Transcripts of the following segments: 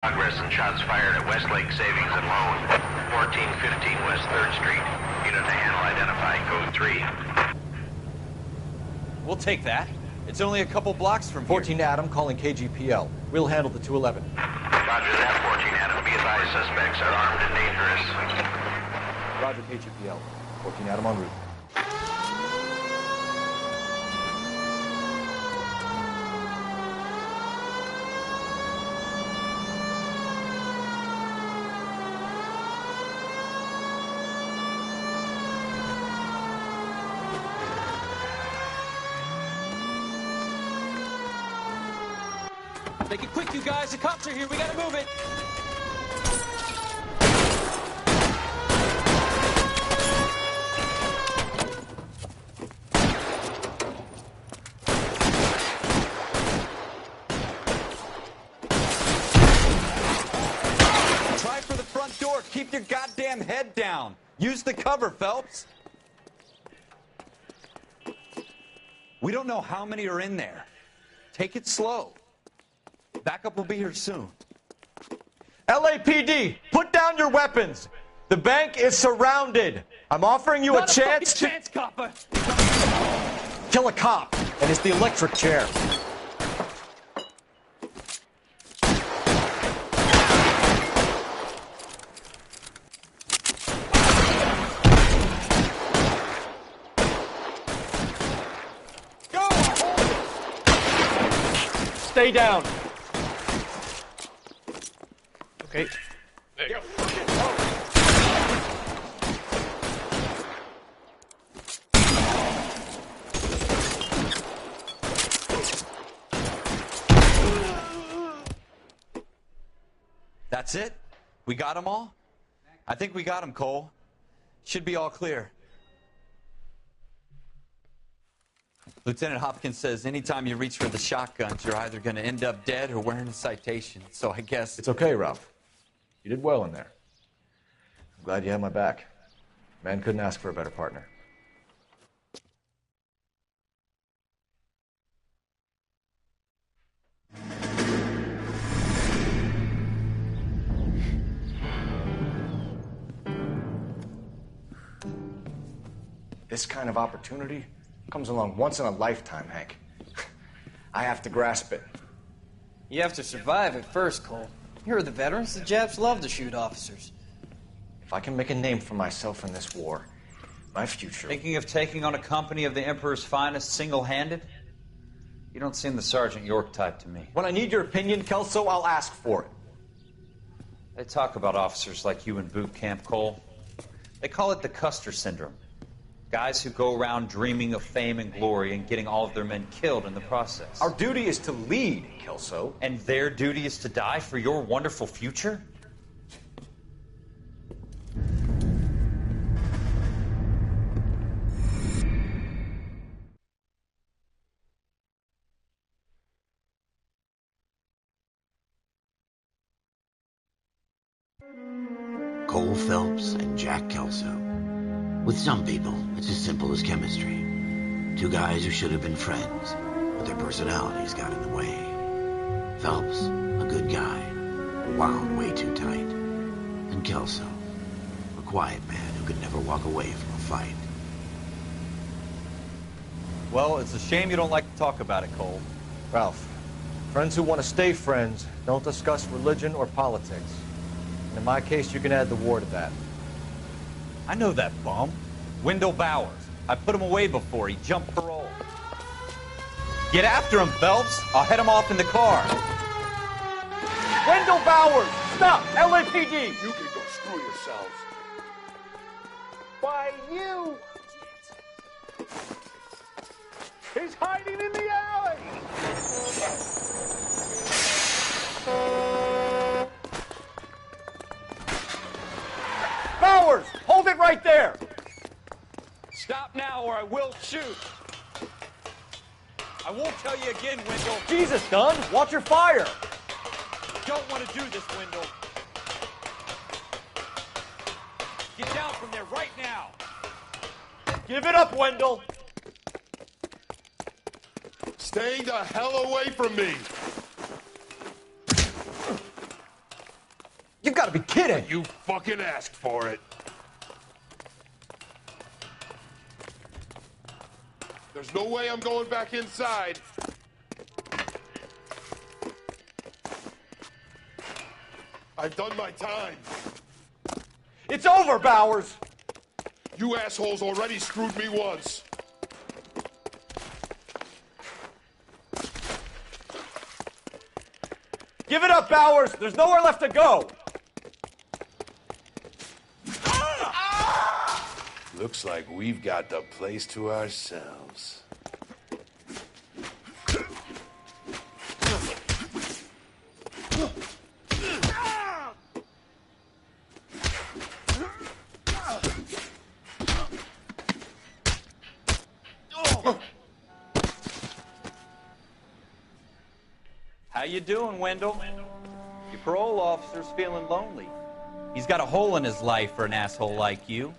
Progress and shots fired at Westlake Savings and Loan, 1415 West 3rd Street. Unit to handle identified, code 3. We'll take that. It's only a couple blocks from here. 14 Adam calling KGPL. We'll handle the 211. Roger that, 14 Adam. Be advised, suspects are armed and dangerous. Roger, KGPL. 14 Adam en route. Make it quick, you guys. The cops are here. We gotta move it. Try for the front door. Keep your goddamn head down. Use the cover, Phelps. We don't know how many are in there. Take it slow. Backup will be here soon. LAPD, put down your weapons. The bank is surrounded. I'm offering you a chance to copper. kill a cop, and it's the electric chair. Go! Stay down. Okay. There you go. That's it? We got them all? I think we got them, Cole. Should be all clear. Lieutenant Hopkins says anytime you reach for the shotguns, you're either going to end up dead or wearing a citation. So I guess... It's okay, Ralph. You did well in there. I'm glad you had my back. Man couldn't ask for a better partner. This kind of opportunity comes along once in a lifetime, Hank. I have to grasp it. You have to survive it first, Cole. Here are the veterans. The Japs love to shoot officers. If I can make a name for myself in this war, my future... Thinking of taking on a company of the Emperor's finest single-handed? You don't seem the Sergeant York type to me. When I need your opinion, Kelso, I'll ask for it. They talk about officers like you in boot camp, Cole. They call it the Custer syndrome. Guys who go around dreaming of fame and glory and getting all of their men killed in the process. Our duty is to lead, Kelso. And their duty is to die for your wonderful future? Cole Phelps and Jack Kelso. With some people, it's as simple as chemistry. Two guys who should have been friends, but their personalities got in the way. Phelps, a good guy, wound way too tight. And Kelso, a quiet man who could never walk away from a fight. Well, it's a shame you don't like to talk about it, Cole. Ralph, friends who want to stay friends don't discuss religion or politics. And in my case, you can add the war to that. I know that bum. Wendell Bowers. I put him away before. He jumped parole. Get after him, Phelps. I'll head him off in the car. Wendell Bowers! Stop! LAPD! You can go screw yourselves. Why, you! He's hiding in the alley! Bowers! Hold it right there! Stop now or I will shoot. I won't tell you again, Wendell. Jesus, Dunn! Watch your fire! Don't want to do this, Wendell. Get down from there right now. Give it up, Wendell! Stay the hell away from me. You've got to be kidding! You fucking asked for it. There's no way I'm going back inside. I've done my time. It's over, Bowers! You assholes already screwed me once. Give it up, Bowers! There's nowhere left to go! Looks like we've got the place to ourselves. How you doing, Wendell? Your parole officer's feeling lonely. He's got a hole in his life for an asshole like you.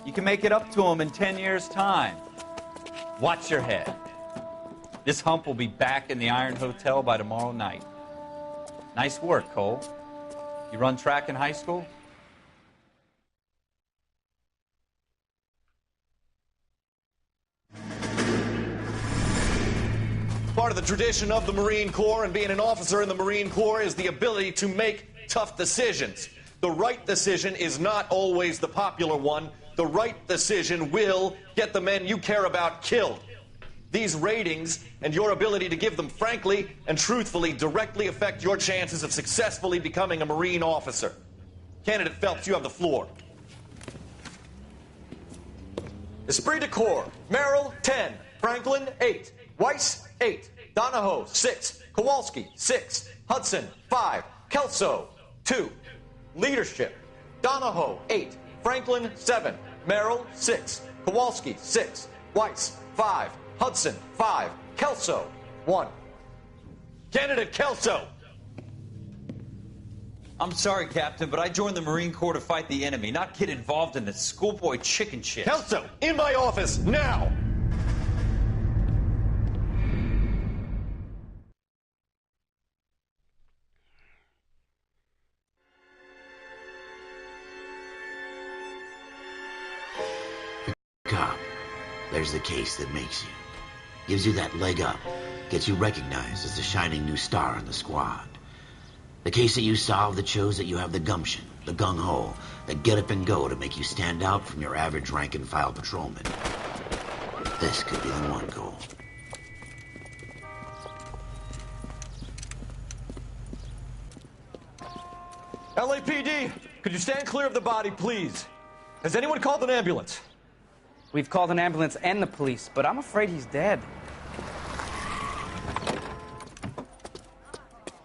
You can make it up to him in 10 years' time. Watch your head. This hump will be back in the Iron Hotel by tomorrow night. Nice work, Cole. You run track in high school? Part of the tradition of the Marine Corps and being an officer in the Marine Corps is the ability to make tough decisions. The right decision is not always the popular one. The right decision will get the men you care about killed. These ratings and your ability to give them frankly and truthfully directly affect your chances of successfully becoming a Marine officer. Candidate Phelps, you have the floor. Esprit de Corps, Merrill, 10. Franklin, 8. Weiss, 8. Donahoe, 6. Kowalski, 6. Hudson, 5. Kelso, 2. Leadership, Donahoe, 8. Franklin, 7. Merrill, 6. Kowalski, 6. Weiss, 5. Hudson, 5. Kelso, 1. Candidate Kelso! I'm sorry, Captain, but I joined the Marine Corps to fight the enemy, not get involved in this schoolboy chicken shit. Kelso, in my office, now! Cop, there's the case that makes you. Gives you that leg up. Gets you recognized as the shining new star in the squad. The case that you solved that shows that you have the gumption, the gung-ho, the get up and go to make you stand out from your average rank-and-file patrolman. This could be the one, Cole. LAPD, could you stand clear of the body, please? Has anyone called an ambulance? We've called an ambulance and the police, but I'm afraid he's dead.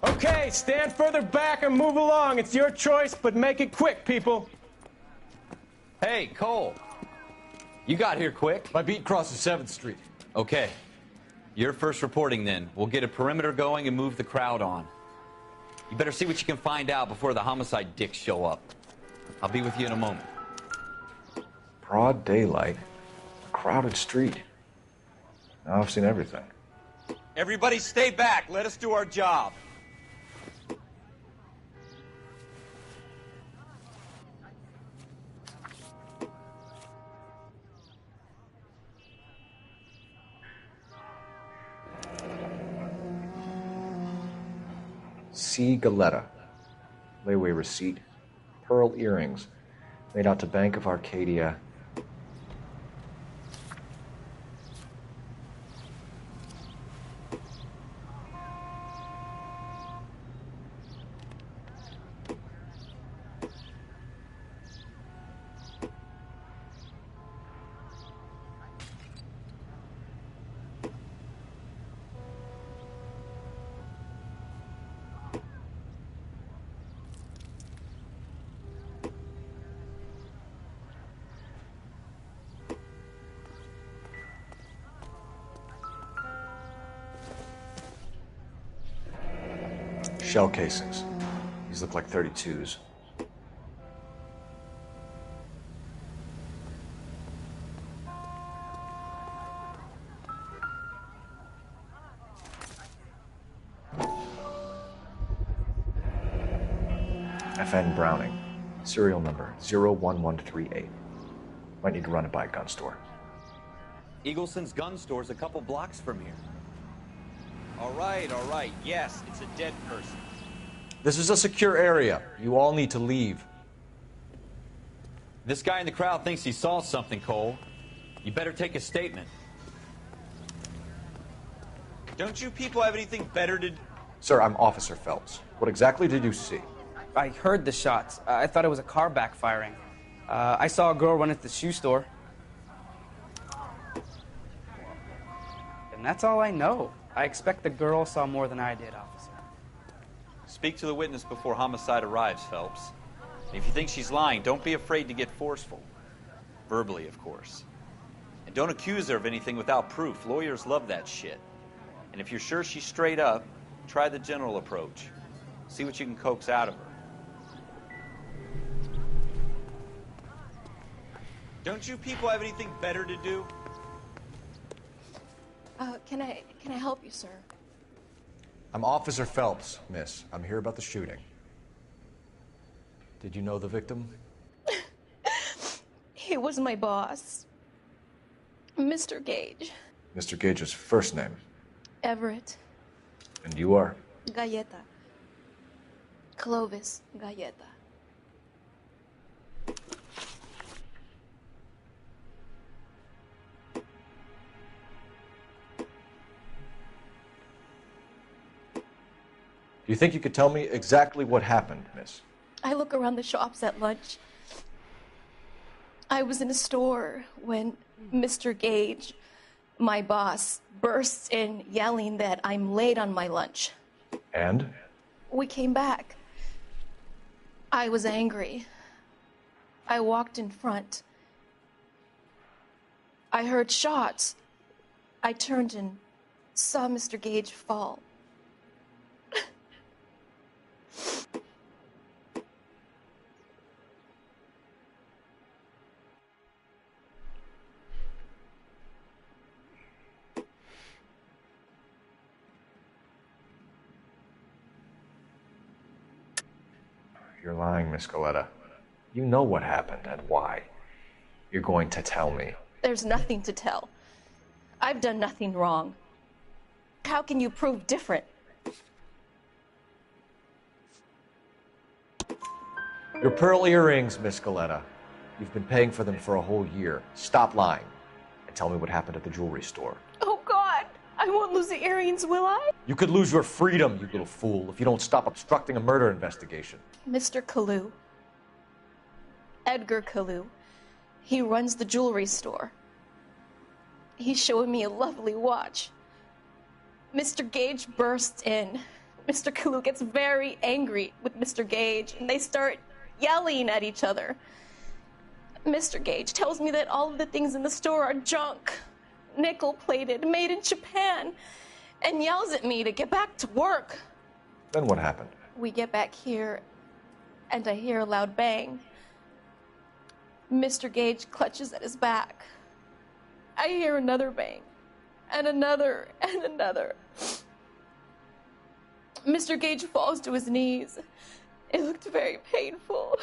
Okay, stand further back and move along. It's your choice, but make it quick, people. Hey, Cole. You got here quick. My beat crosses 7th Street. Okay. You're first reporting then. We'll get a perimeter going and move the crowd on. You better see what you can find out before the homicide dicks show up. I'll be with you in a moment. Broad daylight. A crowded street. Now I've seen everything. Everybody stay back. Let us do our job. C. Galetta. Layaway receipt. Pearl earrings. Made out to Bank of Arcadia. Shell casings. These look like 32s. FN Browning. Serial number 01138. Might need to run it by a gun store. Eagleson's gun store's a couple blocks from here. All right. Yes, it's a dead person. This is a secure area. You all need to leave. This guy in the crowd thinks he saw something, Cole. You better take a statement. Don't you people have anything better to do? Sir, I'm Officer Phelps. What exactly did you see? I heard the shots. I thought it was a car backfiring. I saw a girl run at the shoe store. And that's all I know. I expect the girl saw more than I did, officer. Speak to the witness before homicide arrives, Phelps. And if you think she's lying, don't be afraid to get forceful. Verbally, of course. And don't accuse her of anything without proof. Lawyers love that shit. And if you're sure she's straight up, try the general approach. See what you can coax out of her. Don't you people have anything better to do? Can I help you, sir? I'm Officer Phelps, miss. I'm here about the shooting. Did you know the victim? He was my boss, Mr. Gage. Mr. Gage's first name. Everett. And you are? Galleta. Clovis Galleta. Do you think you could tell me exactly what happened, miss? I look around the shops at lunch. I was in a store when Mr. Gage, my boss, bursts in yelling that I'm late on my lunch. And? We came back. I was angry. I walked in front. I heard shots. I turned and saw Mr. Gage fall. You're lying, Miss Galleta. You know what happened and why. You're going to tell me. There's nothing to tell. I've done nothing wrong. How can you prove different? Your pearl earrings, Miss Galleta. You've been paying for them for a whole year. Stop lying and tell me what happened at the jewelry store. Oh, God! I won't lose the earrings, will I? You could lose your freedom, you little fool, if you don't stop obstructing a murder investigation. Mr. Kalu. Edgar Kalu. He runs the jewelry store. He's showing me a lovely watch. Mr. Gage bursts in. Mr. Kalu gets very angry with Mr. Gage, and they start yelling at each other. Mr. Gage tells me that all of the things in the store are junk, nickel-plated, made in Japan, and yells at me to get back to work. Then what happened? We get back here, and I hear a loud bang. Mr. Gage clutches at his back. I hear another bang, and another, and another. Mr. Gage falls to his knees. It looked very painful.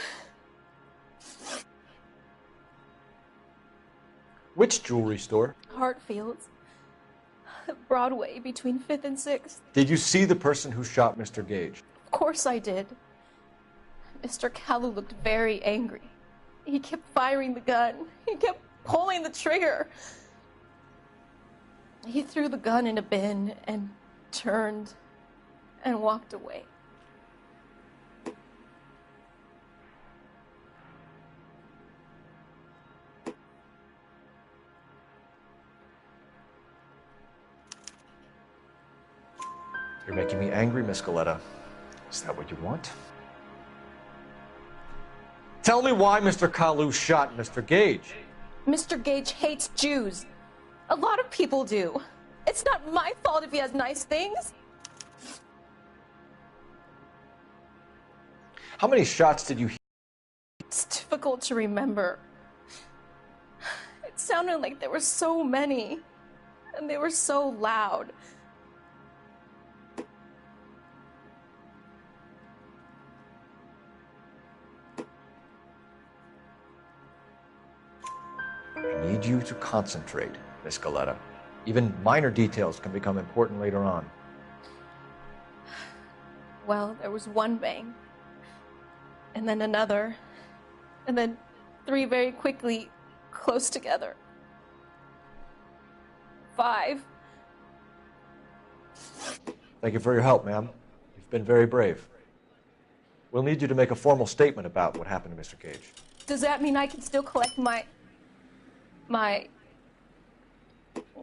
Which jewelry store? Hartfield's. Broadway, between 5th and 6th. Did you see the person who shot Mr. Gage? Of course I did. Mr. Kalu looked very angry. He kept firing the gun. He kept pulling the trigger. He threw the gun in a bin and turned and walked away. You're making me angry, Miss Galleta. Is that what you want? Tell me why Mr. Kalu shot Mr. Gage. Mr. Gage hates Jews. A lot of people do. It's not my fault if he has nice things. How many shots did you hear? It's difficult to remember. It sounded like there were so many, and they were so loud. I need you to concentrate, Miss Galetta. Even minor details can become important later on. Well, there was one bang, and then another, and then 3 very quickly close together. 5. Thank you for your help, ma'am. You've been very brave. We'll need you to make a formal statement about what happened to Mr. Gage. Does that mean I can still collect my...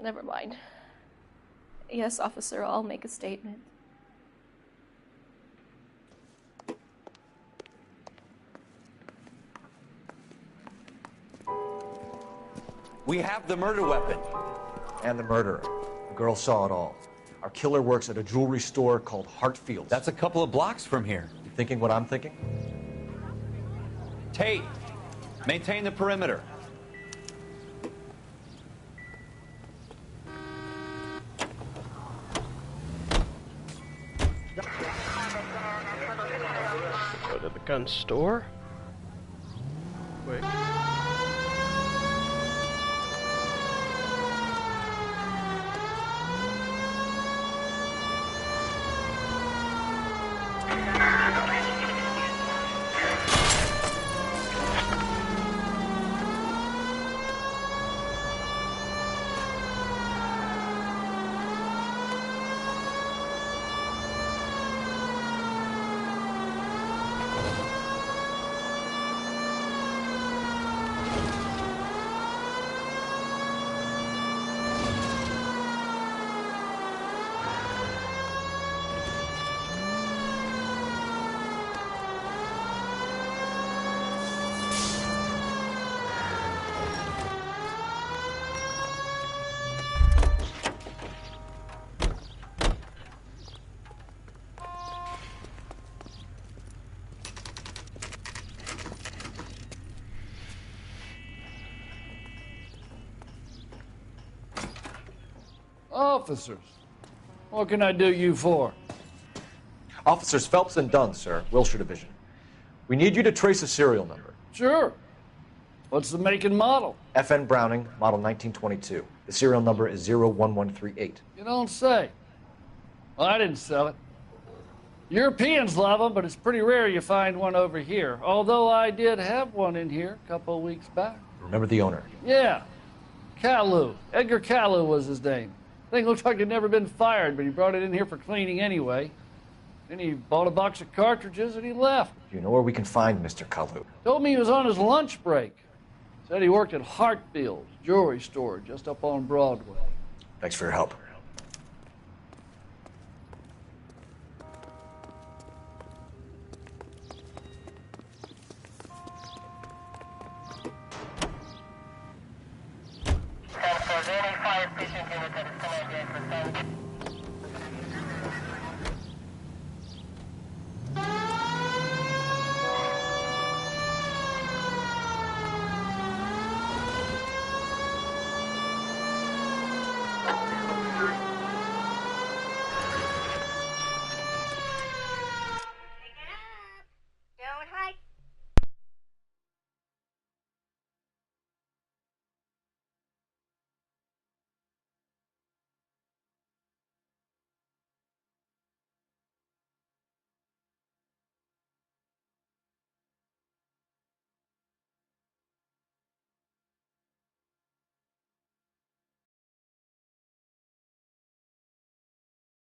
Never mind. Yes, officer, I'll make a statement. We have the murder weapon. And the murderer. The girl saw it all. Our killer works at a jewelry store called Hartfield's. That's a couple of blocks from here. You thinking what I'm thinking? Tate, maintain the perimeter. Go to the gun store. Wait. Officers, what can I do you for? Officers Phelps and Dunn, sir, Wilshire Division. We need you to trace a serial number. Sure. What's the make and model? FN Browning, model 1922. The serial number is 01138. You don't say. Well, I didn't sell it. Europeans love them, but it's pretty rare you find one over here. Although I did have one in here a couple of weeks back. Remember the owner? Yeah. Caillou. Edgar Caillou was his name. Thing looks like he'd never been fired, but he brought it in here for cleaning anyway. Then he bought a box of cartridges and he left. Do you know where we can find Mr. Caillou? Told me he was on his lunch break. Said he worked at Hartfield's jewelry store just up on Broadway. Thanks for your help. For any fire station unit that is still engaged with